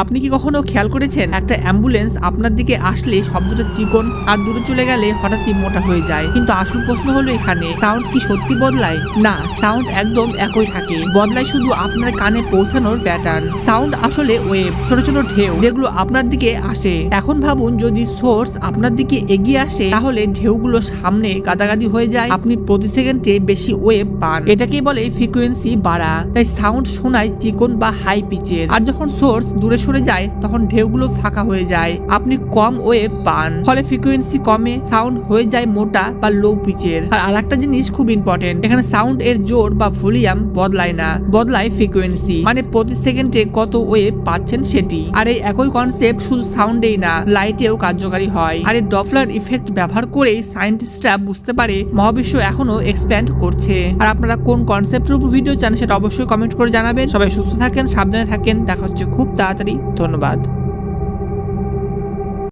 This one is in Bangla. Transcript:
আপনি কি কখনো খেয়াল করেছেন একটা অ্যাম্বুলেন্স আপনার দিকে আসলে শব্দটা চিকন আর দূরে চলে গেলে হঠাৎই মোটা হয়ে যায়? কিন্তু আসল প্রশ্ন হলো এখানে সাউন্ড কি সত্যি বদলায়? না, সাউন্ড একদম একই থাকে, বদলায় শুধু আপনার কানে পৌঁছানোর প্যাটার্ন। সাউন্ড আসলে ওয়েভ, ছোট ছোট ঢেউ যেগুলো আপনার দিকে আসে। এখন ভাবুন যদি সোর্স আপনার দিকে এগিয়ে আসে তাহলে ঢেউগুলো সামনে গাদাগাদি হয়ে যায়, আপনি প্রতি সেকেন্ডে বেশি ওয়েভ পান। এটাকেই বলে ফ্রিকোয়েন্সি বাড়া। তাই সাউন্ড শোনায় চিকন বা হাই পিচের, আর যখন সোর্স দূরে সরে যায় তখন ঢেউগুলো ফাঁকা হয়ে যায়, আপনি কম ওয়েভ পান। ফলে ফ্রিকোয়েন্সি কমে, সাউন্ড হয়ে যায় মোটা বা লো পিচের। আর আরেকটা জিনিস খুব ইম্পর্টেন্ট, এখানে সাউন্ড এর জোর বা ভলিউম বদলায় না, বদলায় ফ্রিকোয়েন্সি, মানে প্রতি সেকেন্ডে কত ওয়েভ পাচ্ছেন সেটি। আর এই একই কনসেপ্ট শুধু সাউন্ডেই না, লাইটেও কার্যকারী হয়। আর এই ডপলার ইফেক্ট ব্যবহার করেই সায়েন্টিস্টরা বুঝতে পারে মহাবিশ্ব এখনো এক্সপ্যান্ড করছে। আর আপনারা কোন কনসেপ্টের উপর ভিডিও চান সেটা অবশ্যই কমেন্ট করে জানাবেন। সবাই সুস্থ থাকেন, সাবধানে থাকেন, দেখা হচ্ছে খুব তাড়াতাড়ি। ধন্যবাদ।